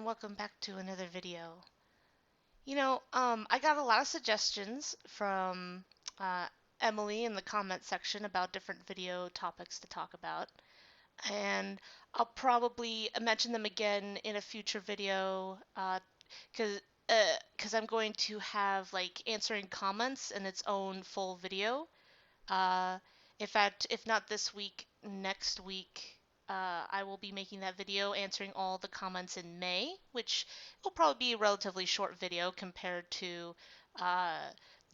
welcome back to another video. I got a lot of suggestions from uh, Emily in the comment section about different video topics to talk about, and I'll probably mention them again in a future video, because I'm going to have like answering comments in its own full video. Uh, in fact, if not this week, next week, I will be making that video answering all the comments in May, which will probably be a relatively short video compared to uh,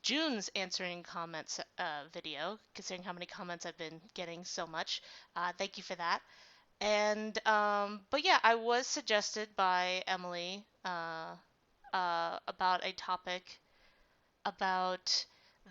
June's answering comments video, considering how many comments I've been getting so much. Thank you for that. But yeah, I was suggested by Emily about a topic about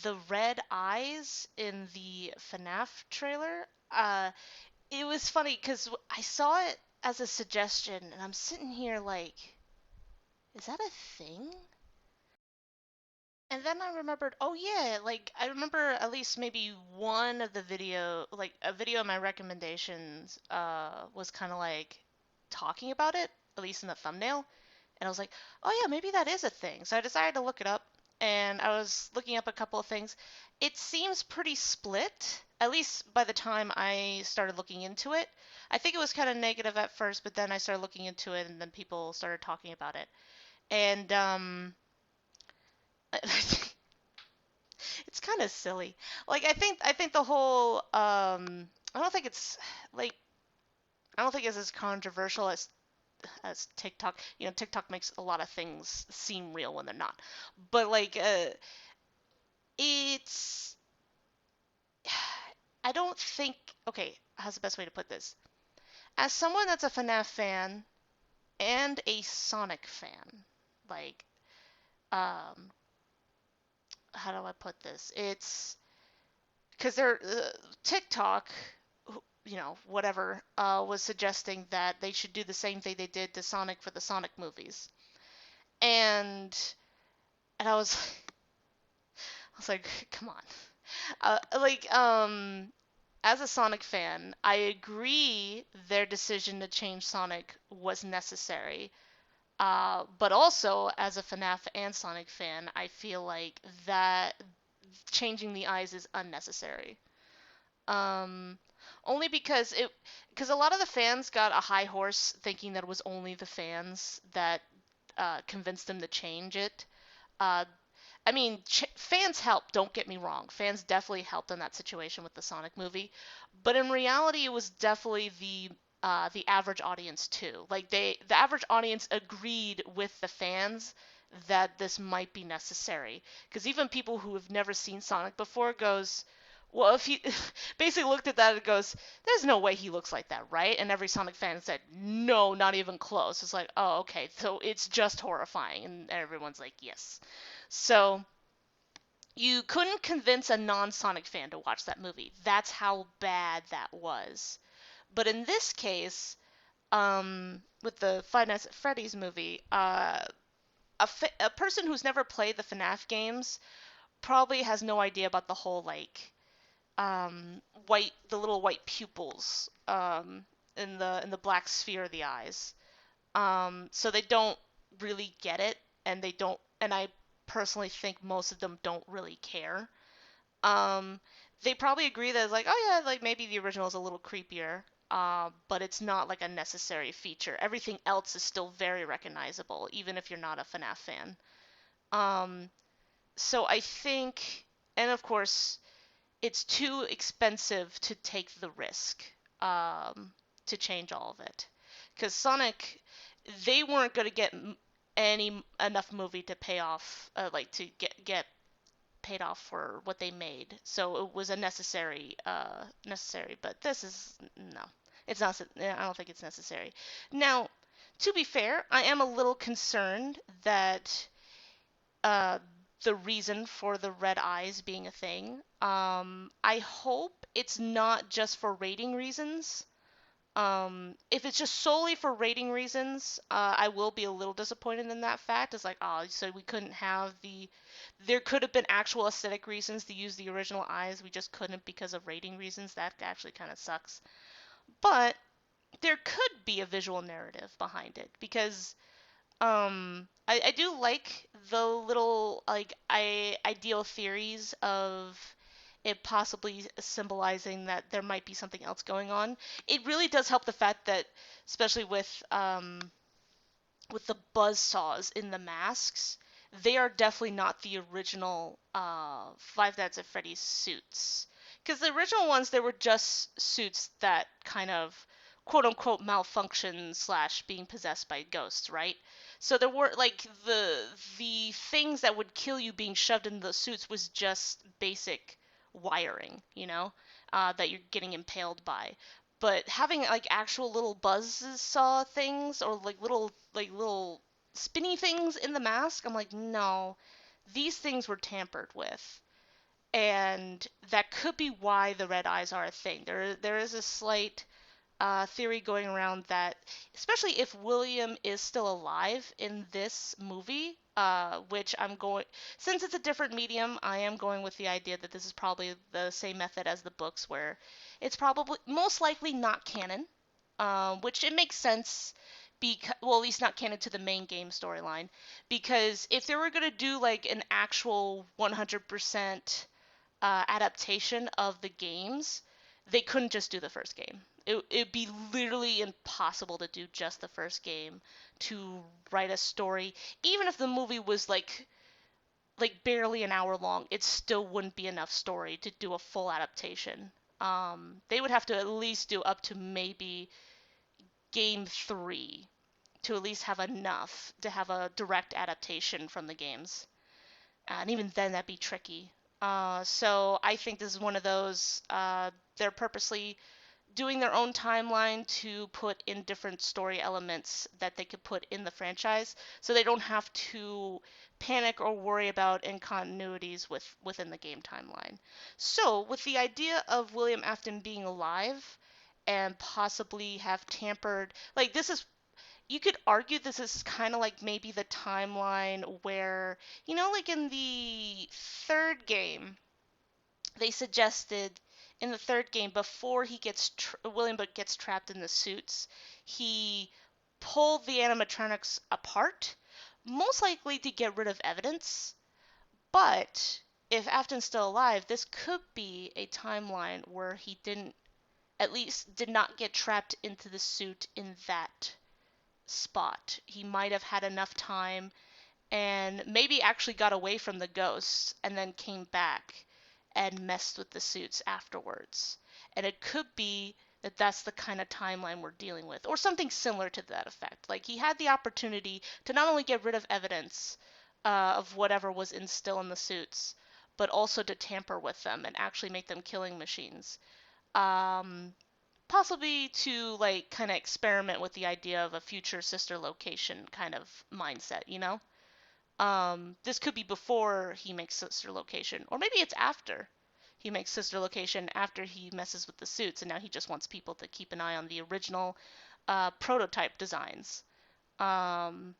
the red eyes in the Fnaf trailer. It was funny because I saw it as a suggestion, and I'm sitting here like, is that a thing? And then I remembered, oh yeah, like I remember at least maybe one of the video, like a video of my recommendations, was kind of like talking about it, at least in the thumbnail. And I was like, oh yeah, maybe that is a thing. So I decided to look it up, and I was looking up a couple of things. It seems pretty split, at least by the time I started looking into it. I think it was kind of negative at first, but then I started looking into it, and then people started talking about it. And it's kind of silly. Like I think the whole I don't think it's like I don't think it's as controversial as TikTok. TikTok makes a lot of things seem real when they're not. But like, it's I don't think. Okay, how's the best way to put this? As someone that's a FNAF fan and a Sonic fan, like, um, how do I put this? It's because they're TikTok, whatever, was suggesting that they should do the same thing they did to Sonic for the Sonic movies, and I was I was like, come on. As a Sonic fan, I agree their decision to change Sonic was necessary. But also, as a FNAF and Sonic fan, I feel like that changing the eyes is unnecessary. Um, Only because a lot of the fans got a high horse thinking that it was only the fans that convinced them to change it. Uh, I mean, fans helped. Don't get me wrong. Fans definitely helped in that situation with the Sonic movie, but in reality, it was definitely the average audience too. Like the average audience agreed with the fans that this might be necessary. Because even people who have never seen Sonic before goes, well, if he basically looked at that and goes, there's no way he looks like that, right? And every Sonic fan said, no, not even close. It's like, oh, okay, so it's just horrifying, and everyone's like, yes. So you couldn't convince a non-Sonic fan to watch that movie. That's how bad that was. But in this case, with the Five Nights at Freddy's movie, a person who's never played the FNAF games probably has no idea about the whole like the little white pupils in the black sphere of the eyes. So they don't really get it, and they don't, and I personally think most of them don't really care. Um, they probably agree that it's like, oh yeah, like maybe the original is a little creepier, but it's not like a necessary feature. Everything else is still very recognizable, even if you're not a FNAF fan. Um, so I think, and of course, it's too expensive to take the risk to change all of it, because Sonic, they weren't going to get any enough movie to pay off, like to get paid off for what they made. So it was a necessary. But this is no, it's not. I don't think it's necessary. Now, to be fair, I am a little concerned that uh, the reason for the red eyes being a thing. I hope it's not just for rating reasons. If it's just solely for rating reasons, I will be a little disappointed in that fact. It's like, oh, so we couldn't have the. There could have been actual aesthetic reasons to use the original eyes. We just couldn't because of rating reasons. That actually kind of sucks. But there could be a visual narrative behind it because I do like the little like I ideal theories of it possibly symbolizing that there might be something else going on. It really does help the fact that, especially with the buzz saws in the masks, they are definitely not the original Five Nights at Freddy's suits. Because the original ones, they were just suits that kind of quote unquote malfunction slash being possessed by ghosts, right? So there were like the things that would kill you being shoved into the suits was just basic wiring, that you're getting impaled by. But having like actual little buzz saw things or like little spinny things in the mask, I'm like, no, these things were tampered with. And that could be why the red eyes are a thing. There is a slight theory going around that, especially if William is still alive in this movie, which since it's a different medium, I am going with the idea that this is probably the same method as the books, where it's probably most likely not canon, which it makes sense. Well, at least not canon to the main game storyline, because if they were gonna do like an actual 100% adaptation of the games, they couldn't just do the first game. It'd be literally impossible to do just the first game to write a story. Even if the movie was like barely an hour long, it still wouldn't be enough story to do a full adaptation. They would have to at least do up to maybe game 3 to at least have enough to have a direct adaptation from the games. And even then, that'd be tricky. So I think this is one of those. They're purposely doing their own timeline to put in different story elements that they could put in the franchise, so they don't have to panic or worry about incontinuities within the game timeline. So, with the idea of William Afton being alive and possibly have tampered, like this is you could argue this is kind of like maybe the timeline where, like in the third game, they suggested in the third game before William gets trapped in the suits, he pulled the animatronics apart, most likely to get rid of evidence. But if Afton's still alive, this could be a timeline where he did not get trapped into the suit in that spot. He might have had enough time and maybe actually got away from the ghosts and then came back and messed with the suits afterwards. And it could be that that's the kind of timeline we're dealing with, or something similar to that effect. Like he had the opportunity to not only get rid of evidence of whatever was still in the suits, but also to tamper with them and actually make them killing machines. Um, Possibly to like kind of experiment with the idea of a future sister location kind of mindset. This could be before he makes sister location, or maybe it's after he makes sister location after he messes with the suits, and now he just wants people to keep an eye on the original prototype designs. Um,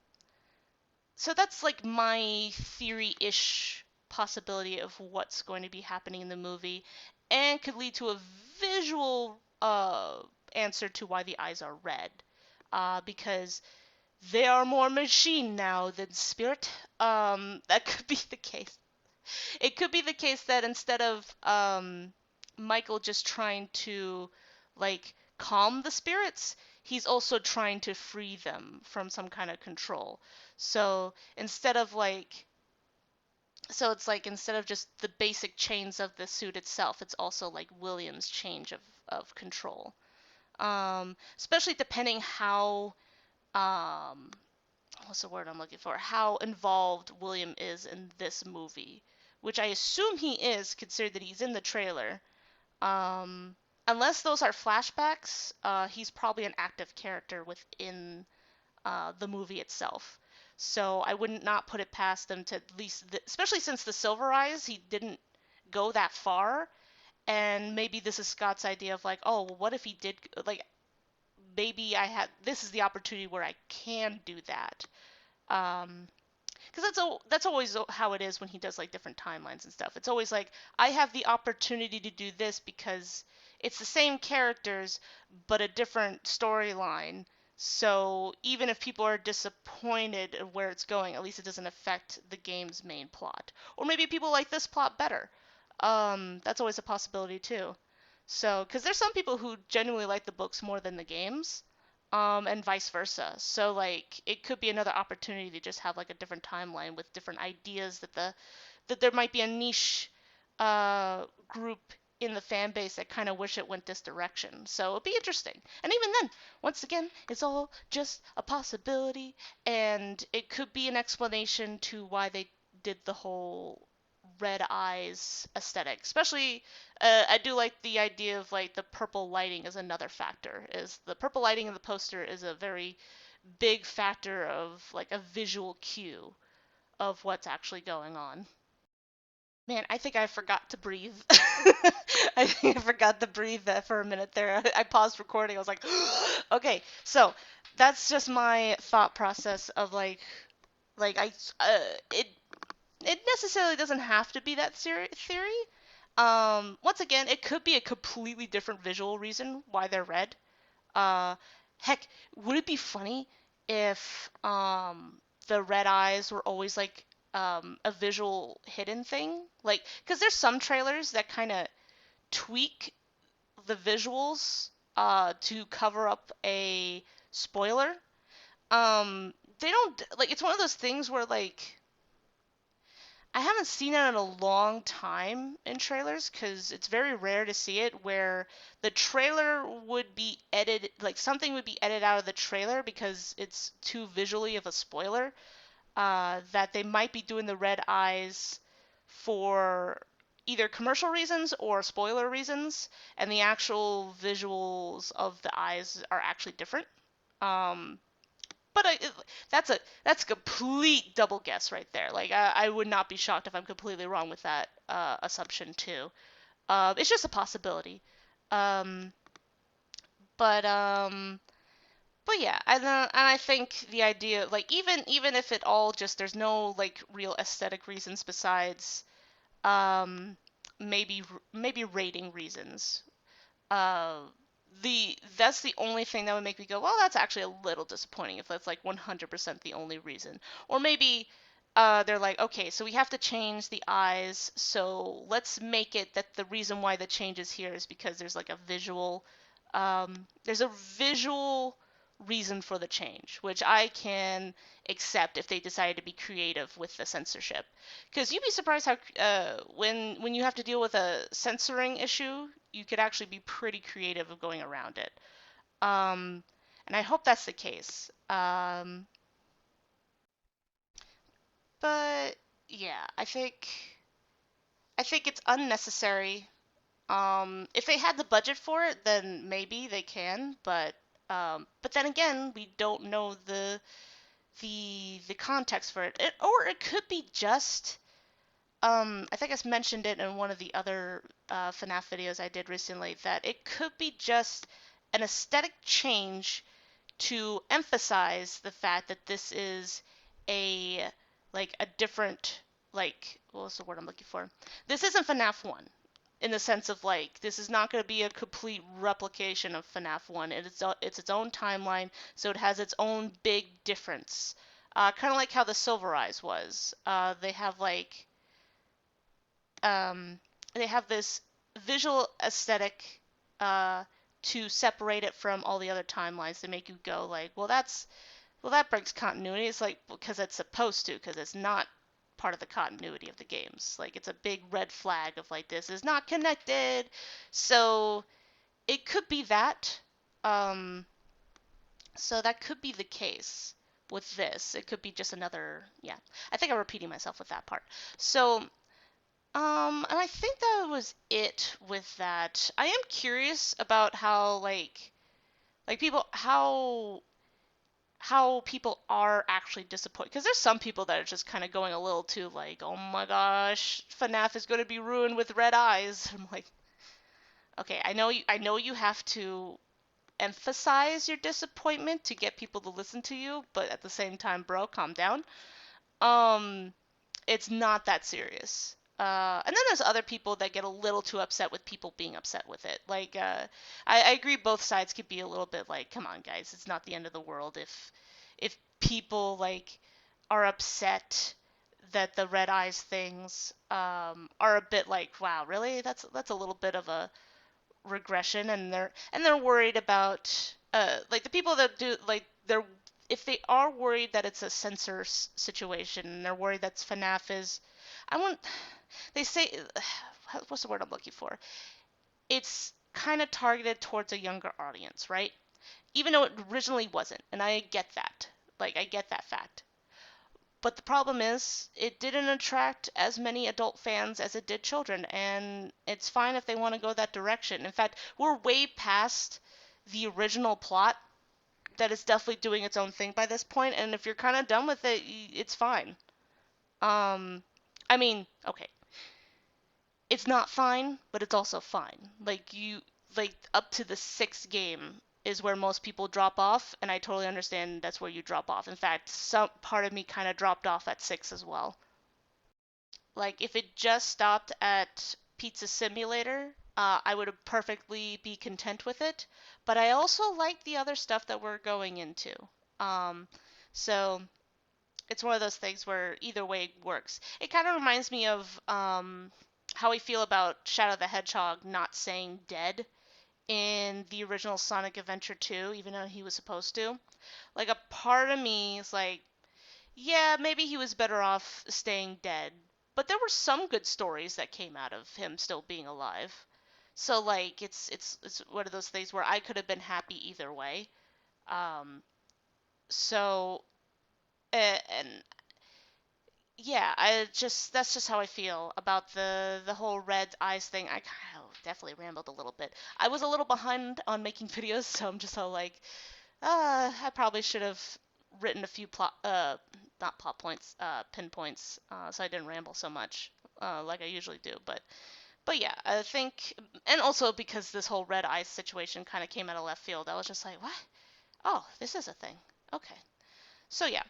so that's like my theory-ish possibility of what's going to be happening in the movie, and could lead to a visual answer to why the eyes are red, because they are more machine now than spirit. That could be the case. It could be the case that instead of Michael just trying to like calm the spirits, he's also trying to free them from some kind of control. So it's like instead of just the basic chains of the suit itself, it's also like William's change of control. Especially depending how um, what's the word I'm looking for? How involved William is in this movie, which I assume he is, considering that he's in the trailer. Um, Unless those are flashbacks, he's probably an active character within the movie itself. So I would not put it past them to at least, especially since the Silver Eyes, he didn't go that far. And maybe this is Scott's idea of like, oh, well, what if he did, like, maybe this is the opportunity where I can do that. Um, because that's always how it is when he does like different timelines and stuff. It's always like I have the opportunity to do this because it's the same characters but a different storyline. So even if people are disappointed of where it's going, at least it doesn't affect the game's main plot. Or maybe people like this plot better. That's always a possibility too. So, because there's some people who genuinely like the books more than the games, and vice versa. So, like, it could be another opportunity to just have like a different timeline with different ideas that there might be a niche group in the fan base that kind of wish it went this direction. So it'll be interesting. And even then, once again, it's all just a possibility, and it could be an explanation to why they did the whole red eyes aesthetic. Especially, I do like the idea of like the purple lighting as another factor. Is the purple lighting in the poster is a very big factor of like a visual cue of what's actually going on. Man, I think I forgot to breathe. I think I forgot to breathe that for a minute there. I paused recording. I was like, okay, so that's just my thought process of like I it it necessarily doesn't have to be that theory. Once again, it could be a completely different visual reason why they're red. Uh, Heck, would it be funny if the red eyes were always like a visual hidden thing? Like, because there's some trailers that kind of tweak the visuals to cover up a spoiler. They don't like it's one of those things where like I haven't seen it in a long time in trailers because it's very rare to see it where the trailer would be edited, like something would be edited out of the trailer because it's too visually of a spoiler. That they might be doing the red eyes for either commercial reasons or spoiler reasons, and the actual visuals of the eyes are actually different. Um, but that's a complete double guess right there. Like I would not be shocked if I'm completely wrong with that assumption too. It's just a possibility. Um, but but yeah, and I think the idea like even if it all just there's no like real aesthetic reasons besides um maybe rating reasons, uh, that's the only thing that would make me go, well, that's actually a little disappointing if that's like 100% the only reason. Or maybe they're like, okay, so we have to change the eyes, so let's make it that the reason why the change is here is because there's a visual reason for the change, which I can accept if they decided to be creative with the censorship. Because you'd be surprised how when you have to deal with a censoring issue, you could actually be pretty creative of going around it. Um, and I hope that's the case. But yeah, I think it's unnecessary. If they had the budget for it, then maybe they can. But then again, we don't know the context for it. Or it could be just I think I mentioned it in one of the other Fnaf videos I did recently that it could be just an aesthetic change to emphasize the fact that this is a a different what's the word I'm looking for? This isn't Fnaf 1 in the sense of like this is not going to be a complete replication of Fnaf 1. It's its own timeline, so it has its own big difference. Kind of like how the Silver Eyes was. Um, they have this visual aesthetic uh, to separate it from all the other timelines to make you go like, well that breaks continuity. It's like because it's supposed to, because it's not part of the continuity of the games. Like it's a big red flag of like this is not connected. So it could be that. Um, so that could be the case with this. It could be just another. Yeah, I think I'm repeating myself with that part. So and I think that was it with that. I am curious about how like people how people are actually disappointed because there's some people that are just kind of going a little too like, oh my gosh, FNAF is going to be ruined with red eyes. I'm like, okay, I know you have to emphasize your disappointment to get people to listen to you, but at the same time, bro, calm down. Um, it's not that serious. And then there's other people that get a little too upset with people being upset with it. Like, I agree both sides could be a little bit like, come on, guys, it's not the end of the world if people like are upset that the red eyes things are a bit like, wow, really? That's a little bit of a regression, and they're worried about like the people that do like they're if they are worried that it's a censor situation, and they're worried that FNAF is, I want they say what's the word I'm looking for? It's kind of targeted towards a younger audience, right? Even though it originally wasn't, and I get that. Like I get that fact. But the problem is, it didn't attract as many adult fans as it did children, and it's fine if they want to go that direction. In fact, we're way past the original plot that is definitely doing its own thing by this point, and if you're kind of done with it, it's fine. Um, I mean, okay, it's not fine, but it's also fine. Like up to the sixth game is where most people drop off, and I totally understand that's where you drop off. In fact, some part of me kind of dropped off at six as well. Like if it just stopped at Pizza Simulator, I would perfectly be content with it. But I also like the other stuff that we're going into. Um, so it's one of those things where either way works. It kind of reminds me of how I feel about Shadow the Hedgehog not saying dead in the original Sonic Adventure 2, even though he was supposed to. Like a part of me is like, yeah, maybe he was better off staying dead. But there were some good stories that came out of him still being alive. So like it's one of those things where I could have been happy either way. Um so and yeah, I just that's just how I feel about the whole red eyes thing. I kind of definitely rambled a little bit. I was a little behind on making videos, so I'm just all like, I probably should have written a few not plot points, pinpoints, so I didn't ramble so much, like I usually do. But yeah, I think, and also because this whole red eyes situation kind of came out of left field, I was just like, what? Oh, this is a thing. Okay. So yeah,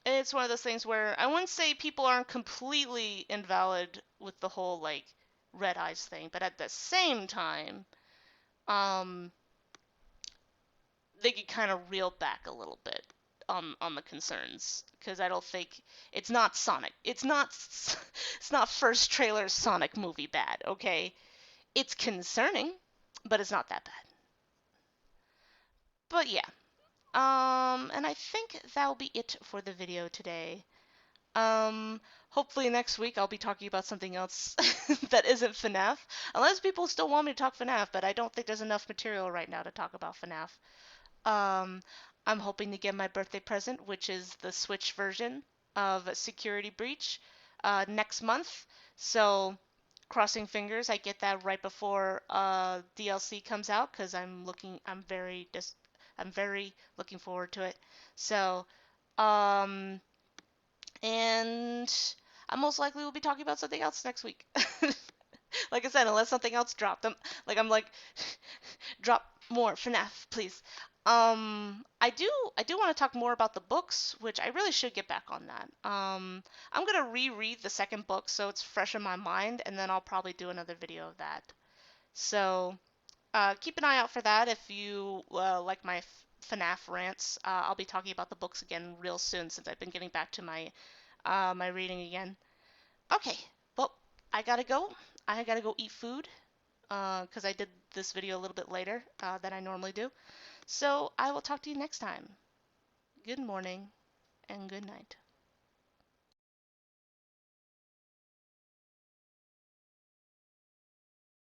it's one of those things where I wouldn't say people aren't completely invalid with the whole like red eyes thing, but at the same time, um, they could kind of reel back a little bit on the concerns because I don't think it's not Sonic. It's not first trailer Sonic movie bad. Okay, it's concerning, but it's not that bad. But yeah, and I think that'll be it for the video today. Hopefully next week I'll be talking about something else that isn't FNAF. Unless people still want me to talk FNAF, but I don't think there's enough material right now to talk about FNAF. Um, I'm hoping to get my birthday present, which is the Switch version of Security Breach, next month. So, crossing fingers, I get that right before DLC comes out, because I'm very looking forward to it. So, um, and I most likely will be talking about something else next week. Like I said, unless something else dropped them, like I'm like, drop more FNAF, please. I do want to talk more about the books, which I really should get back on that. I'm gonna reread the second book so it's fresh in my mind, and then I'll probably do another video of that. So keep an eye out for that if you like my FNAF rants. I'll be talking about the books again real soon since I've been getting back to my reading again. Okay, well, I gotta go. I gotta go eat food because I did this video a little bit later than I normally do. So I will talk to you next time. Good morning and good night.